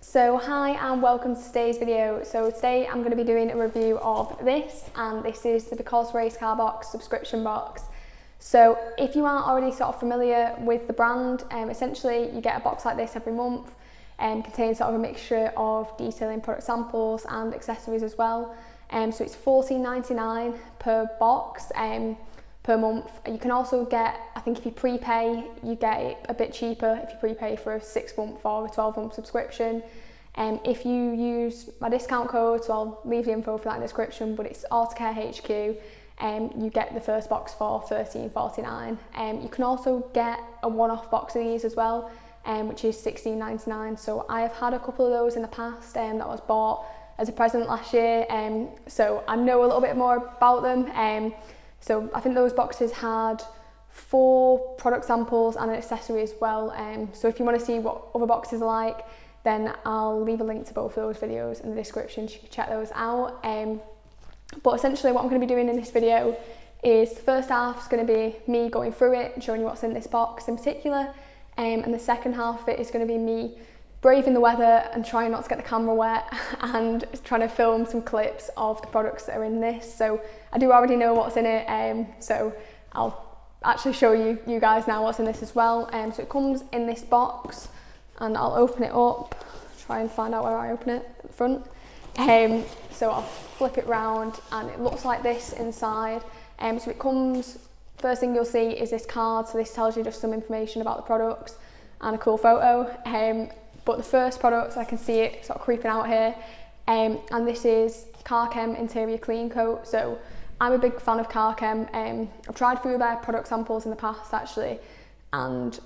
So hi and welcome to today's video. So today I'm going to be doing a review of this, and this is the BecauseRaceCarBox subscription box. So if you aren't already sort of familiar with the brand, essentially you get a box like this every month and contains sort of a mixture of detailing product samples and accessories as well. So it's $14.99 per box per month. You can also get, I think if you prepay, you get it a bit cheaper if you prepay for a 6-month or a 12-month subscription. If you use my discount code, so I'll leave the info for that in the description, but it's AutoCareHQ, you get the first box for $13.49. You can also get a one-off box of these as well, which is $16.99. So I have had a couple of those in the past that was bought as a present last year, so I know a little bit more about them. So I think those boxes had 4 product samples and an accessory as well. So if you want to see what other boxes are like, then I'll leave a link to both of those videos in the description so you can check those out. But essentially what I'm going to be doing in this video is the first half is going to be me going through it and showing you what's in this box in particular. And the second half of it is going to be me braving the weather and trying not to get the camera wet and trying to film some clips of the products that are in this. So I do already know what's in it, so I'll actually show you guys now what's in this as well. So it comes in this box, and I'll open it up, try and find out where I open it at the front. So I'll flip it round and it looks like this inside. So it comes, first thing you'll see is this card, so this tells you just some information about the products and a cool photo. But the first product, I can see it sort of creeping out here, and this is Chem Interior Clean Coat. So I'm a big fan of Chem. I've tried a few of their product samples in the past actually, and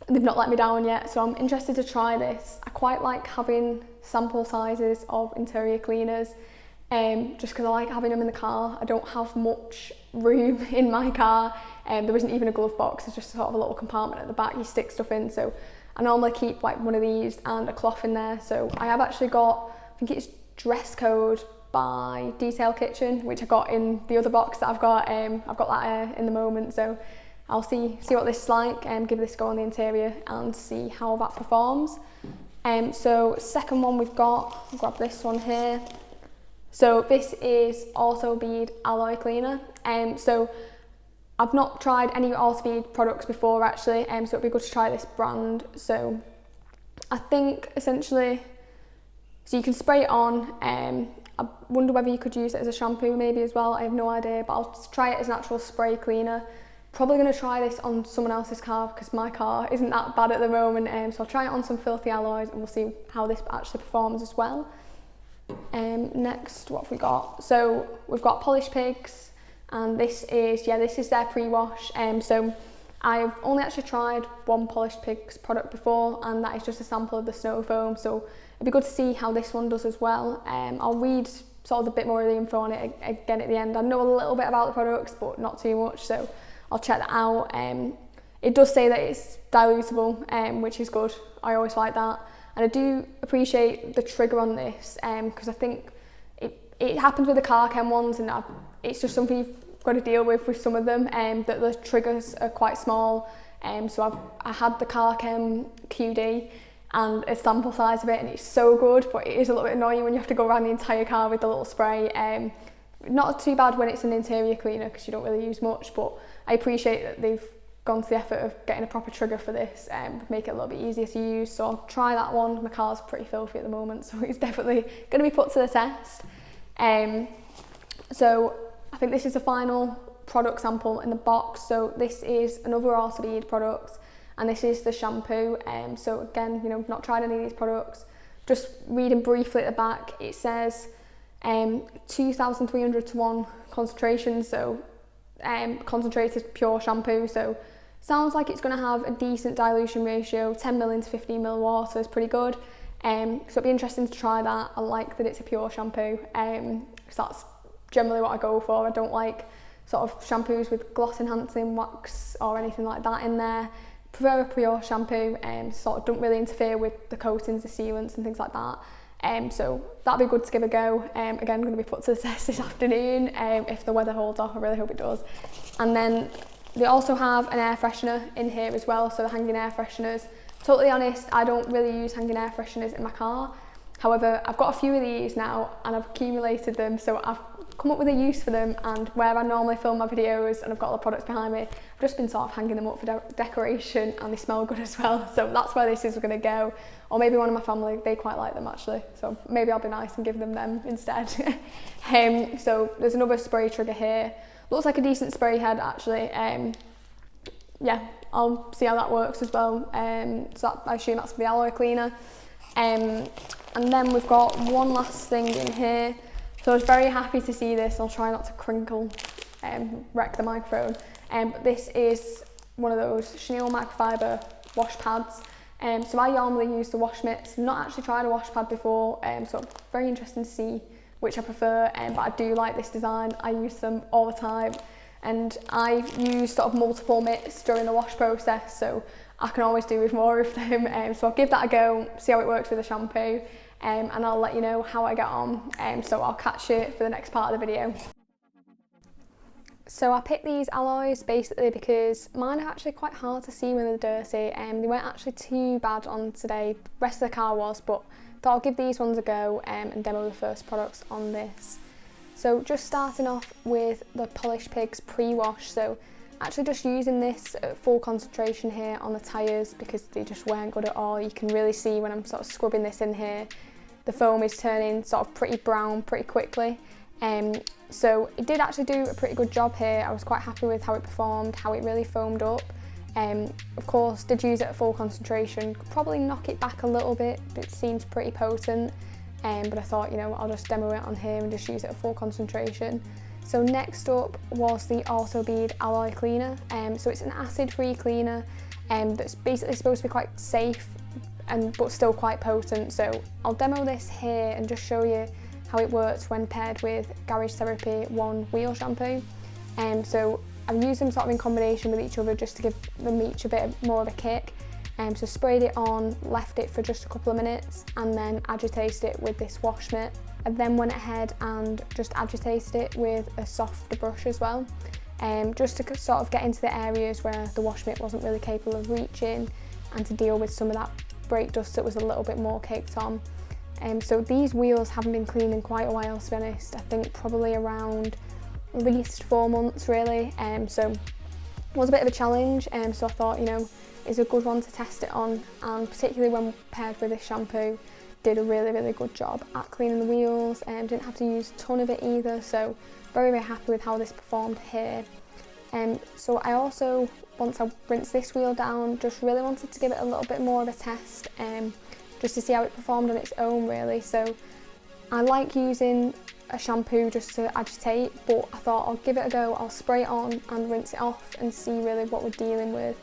they've not let me down yet, so I'm interested to try this. I quite like having sample sizes of interior cleaners, just because I like having them in the car. I don't have much room in my car, and there isn't even a glove box, it's just sort of a little compartment at the back you stick stuff in. So I normally keep like one of these and a cloth in there. So I have actually got, I think it's Dress Code by Detail Kitchen, which I got in the other box that I've got that in the moment. So I'll see what this is like and give this a go on the interior and see how that performs. So second one we've got, I'll grab this one here. So this is Autobead Alloy Cleaner. So I've not tried any Autobead products before actually, so it'd be good to try this brand. So I think essentially, so you can spray it on. I wonder whether you could use it as a shampoo maybe as well, I have no idea, but I'll try it as an actual spray cleaner. Probably going to try this on someone else's car because my car isn't that bad at the moment, so I'll try it on some filthy alloys and we'll see how this actually performs as well. Next, what have we got? So we've got Polished Pigs, and this is their pre-wash. So I've only actually tried one Polished Pigs product before, and that is just a sample of the snow foam, so it'd be good to see how this one does as well. I'll read sort of a bit more of the info on it again at the end. I know a little bit about the products but not too much, so I'll check that out. It does say that it's dilutable, which is good. I always like that, and I do appreciate the trigger on this, because I think it happens with the Chem ones, and it's just something you've got to deal with some of them, that the triggers are quite small. So I had the Chem QD and a sample size of it, and it's so good, but it is a little bit annoying when you have to go around the entire car with the little spray. Not too bad when it's an interior cleaner because you don't really use much, but I appreciate that they've gone to the effort of getting a proper trigger for this and make it a little bit easier to use. So I'll try that one. My car's pretty filthy at the moment, so it's definitely going to be put to the test. So I think this is the final product sample in the box. So this is another Autobead product, and this is the shampoo. So again, not tried any of these products. Just reading briefly at the back, it says 2,300 to 1 concentration, so concentrated pure shampoo. So sounds like it's going to have a decent dilution ratio. 10 ml into 15 ml water is pretty good. So it'd be interesting to try that. I like that it's a pure shampoo, because that's generally what I go for. I don't like sort of shampoos with gloss enhancing wax or anything like that in there. Prefer a pure shampoo, sort of don't really interfere with the coatings, the sealants and things like that. So that'd be good to give a go. Again, going to be put to the test this afternoon, if the weather holds off. I really hope it does. And then they also have an air freshener in here as well, so the hanging air fresheners Totally honest, I don't really use hanging air fresheners in my car. However, I've got a few of these now and I've accumulated them, so I've come up with a use for them, and where I normally film my videos and I've got all the products behind me, I've just been sort of hanging them up for decoration, and they smell good as well, so that's where this is going to go. Or maybe one of my family, they quite like them actually, so maybe I'll be nice and give them instead. So there's another spray trigger here, looks like a decent spray head actually. Yeah, I'll see how that works as well. So I assume that's for the alloy cleaner. And then we've got one last thing in here. So I was very happy to see this. I'll try not to crinkle, wreck the microphone. But this is one of those chenille microfiber wash pads. So I normally use the wash mitts. Not actually tried a wash pad before, so very interesting to see which I prefer. But I do like this design. I use them all the time. And I use sort of multiple mitts during the wash process, so I can always do with more of them. So I'll give that a go, see how it works with the shampoo, and I'll let you know how I get on. So I'll catch you for the next part of the video. So I picked these alloys basically because mine are actually quite hard to see when they're dirty. They weren't actually too bad on today, the rest of the car was, but thought I'll give these ones a go and demo the first products on this. So just starting off with the Polished Pigs pre-wash, so actually just using this at full concentration here on the tyres because they just weren't good at all. You can really see when I'm sort of scrubbing this in here, the foam is turning sort of pretty brown pretty quickly. So it did actually do a pretty good job here. I was quite happy with how it performed, how it really foamed up. Of course, did use it at full concentration, could probably knock it back a little bit, but it seems pretty potent. But I thought, you know, I'll just demo it on here and just use it at full concentration. So next up was the Autobead alloy cleaner. So it's an acid-free cleaner that's basically supposed to be quite safe but still quite potent. So I'll demo this here and just show you how it works when paired with Garage Therapy 1 wheel shampoo. So I've used them sort of in combination with each other just to give them each a bit more of a kick. So sprayed it on, left it for just a couple of minutes, and then agitated it with this wash mitt. I then went ahead and just agitated it with a softer brush as well, just to sort of get into the areas where the wash mitt wasn't really capable of reaching, and to deal with some of that brake dust that was a little bit more caked on. So these wheels haven't been cleaned in quite a while, to be honest. I think probably around at least 4 months really. So it was a bit of a challenge, so I thought, you know, it's a good one to test it on, and particularly when paired with this shampoo, did a really good job at cleaning the wheels, and didn't have to use a ton of it either, so very happy with how this performed here. So I also, once I rinsed this wheel down, just really wanted to give it a little bit more of a test, just to see how it performed on its own really. So I like using a shampoo just to agitate, but I thought I'll give it a go, I'll spray it on and rinse it off and see really what we're dealing with.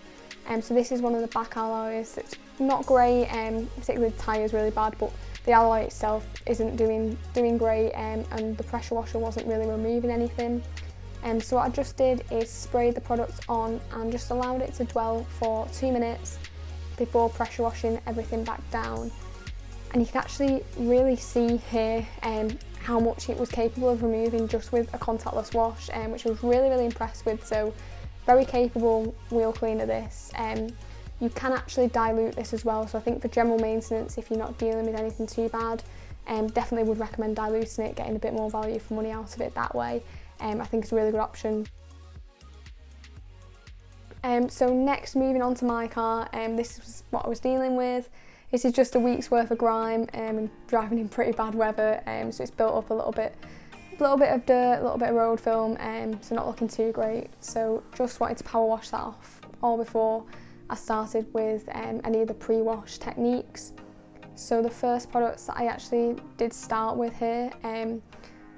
So this is one of the back alloys. It's not great, particularly the tyre is really bad, but the alloy itself isn't doing great, and the pressure washer wasn't really removing anything. So what I just did is spray the product on and just allowed it to dwell for 2 minutes before pressure washing everything back down. And you can actually really see here how much it was capable of removing just with a contactless wash, which I was really impressed with. So very capable wheel cleaner this. You can actually dilute this as well, so I think for general maintenance, if you're not dealing with anything too bad, definitely would recommend diluting it, getting a bit more value for money out of it that way. I think it's a really good option. So next, moving on to my car, this is what I was dealing with. This is just a week's worth of grime and driving in pretty bad weather, so it's built up a little bit of dirt, a little bit of road film, so not looking too great. So just wanted to power wash that off all before I started with any of the pre-wash techniques. So the first products that I actually did start with here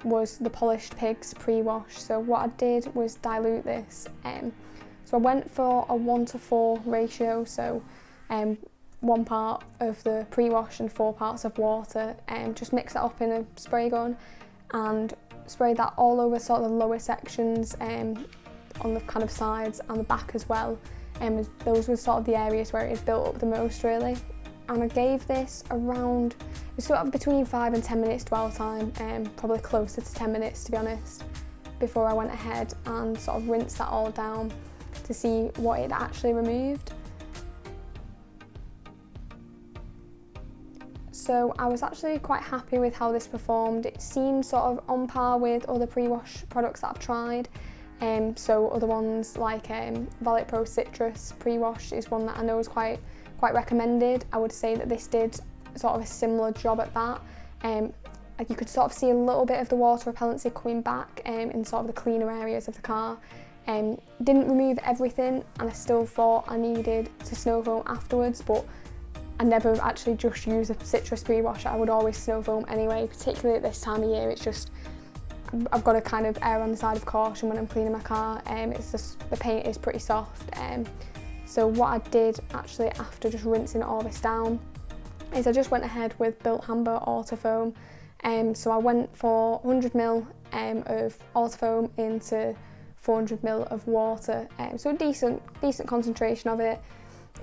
was the Polished Pigs pre-wash. So what I did was dilute this. So I went for a 1:4 ratio, so 1 part of the pre-wash and 4 parts of water, and just mix it up in a spray gun and spray that all over sort of the lower sections, on the kind of sides and the back as well. Those were sort of the areas where it had built up the most really. And I gave this around, it was sort of between 5 and 10 minutes dwell time, probably closer to 10 minutes to be honest, before I went ahead and sort of rinsed that all down to see what it actually removed. So I was actually quite happy with how this performed. It seemed sort of on par with other pre-wash products that I've tried. So other ones like Valet Pro Citrus pre-wash is one that I know is quite recommended. I would say that this did sort of a similar job at that. Like you could sort of see a little bit of the water repellency coming back in sort of the cleaner areas of the car. Didn't remove everything, and I still thought I needed to snow foam afterwards, but I never actually just use a citrus pre-wash. I would always snow foam anyway, particularly at this time of year. It's just, I've got to kind of err on the side of caution when I'm cleaning my car. It's just, the paint is pretty soft. So what I did actually after just rinsing all this down is I just went ahead with Built Hamber Auto Foam. So I went for 100ml of Auto Foam into 400ml of water. So a decent concentration of it.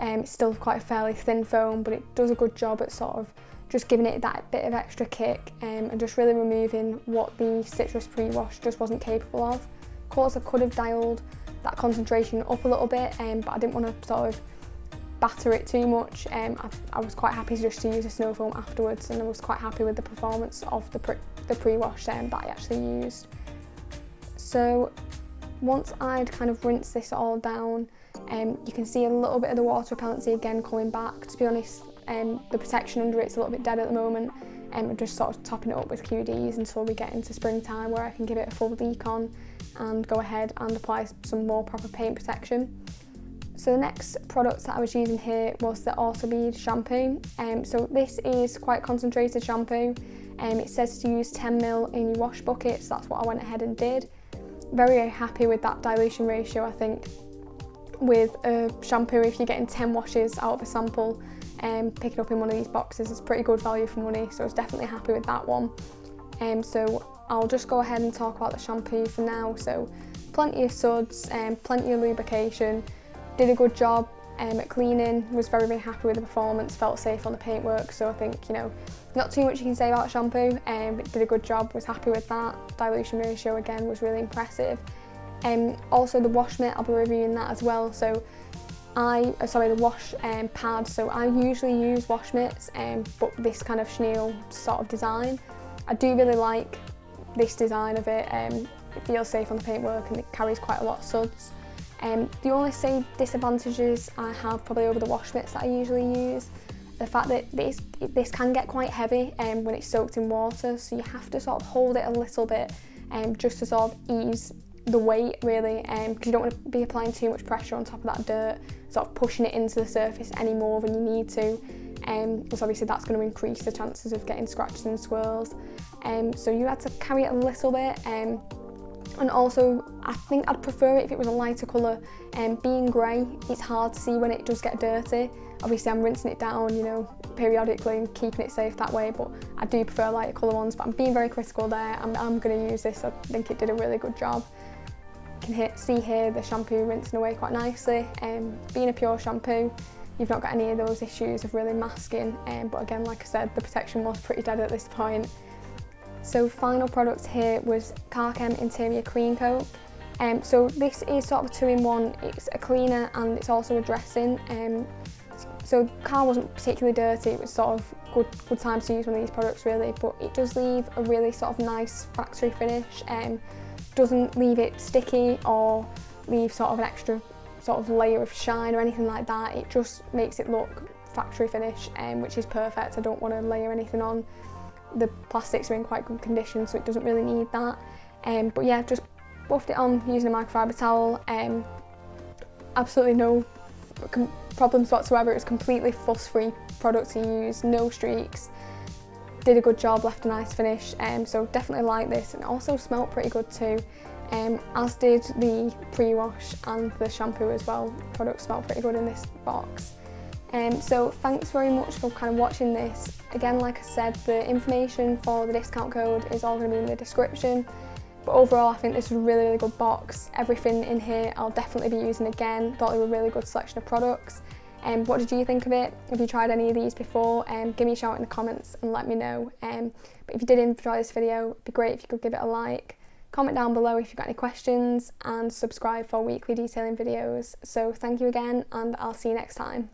It's still quite a fairly thin foam, but it does a good job at sort of just giving it that bit of extra kick and just really removing what the citrus pre-wash just wasn't capable of. Of course, I could have dialed that concentration up a little bit, but I didn't want to sort of batter it too much. I was quite happy just to use a snow foam afterwards, and I was quite happy with the performance of the pre-wash that I actually used. So once I'd kind of rinsed this all down, you can see a little bit of the water repellency again coming back. To be honest, the protection under it's a little bit dead at the moment. I'm just sort of topping it up with QDs until we get into springtime, where I can give it a full decon and go ahead and apply some more proper paint protection. So the next product that I was using here was the Autobead shampoo. So this is quite concentrated shampoo. It says to use 10ml in your wash bucket, so that's what I went ahead and did. Very happy with that dilution ratio. I think with a shampoo, if you're getting 10 washes out of a sample, picking up in one of these boxes is pretty good value for money, so I was definitely happy with that one. So I'll just go ahead and talk about the shampoo for now. So plenty of suds, plenty of lubrication, did a good job at cleaning, was very happy with the performance, felt safe on the paintwork, so I think, you know, not too much you can say about shampoo, but did a good job, was happy with that. Dilution ratio again was really impressive. Also the wash mitt, I'll be reviewing that as well. So the wash pad, so I usually use wash mitts, but this kind of chenille sort of design, I do really like this design of it. It feels safe on the paintwork and it carries quite a lot of suds. The only disadvantages I have probably over the wash mitts that I usually use, the fact that this can get quite heavy when it's soaked in water, so you have to sort of hold it a little bit just to sort of ease the weight really, because you don't want to be applying too much pressure on top of that dirt, sort of pushing it into the surface any more than you need to, because obviously that's going to increase the chances of getting scratches and swirls. So you had to carry it a little bit, and also I think I'd prefer it if it was a lighter colour. Being grey, it's hard to see when it does get dirty. Obviously I'm rinsing it down, you know, periodically and keeping it safe that way, but I do prefer lighter colour ones, but I'm being very critical there. I'm going to use this. I think it did a really good job. You can see here the shampoo rinsing away quite nicely. Being a pure shampoo, you've not got any of those issues of really masking, but again, like I said, the protection was pretty dead at this point. So final product here was Chem Interior Clean Coat. So this is sort of a 2-in-1. It's a cleaner and it's also a dressing. So the car wasn't particularly dirty, it was sort of good time to use one of these products really, but it does leave a really sort of nice factory finish. Doesn't leave it sticky or leave sort of an extra sort of layer of shine or anything like that. It just makes it look factory finish, which is perfect. I don't want to layer anything on. The plastics are in quite good condition, so it doesn't really need that. But yeah, just buffed it on using a microfiber towel. Absolutely no problems whatsoever. It was completely fuss-free product to use, no streaks. Did a good job, left a nice finish, so definitely like this, and also smelled pretty good too, as did the pre-wash and the shampoo as well. The products smell pretty good in this box. So thanks very much for kind of watching this. Again, like I said, the information for the discount code is all going to be in the description. But overall, I think this is a really good box. Everything in here I'll definitely be using again. Thought they were a really good selection of products. What did you think of it? Have you tried any of these before? Give me a shout in the comments and let me know. But if you did enjoy this video, it'd be great if you could give it a like. Comment down below if you've got any questions, and subscribe for weekly detailing videos. So thank you again, and I'll see you next time.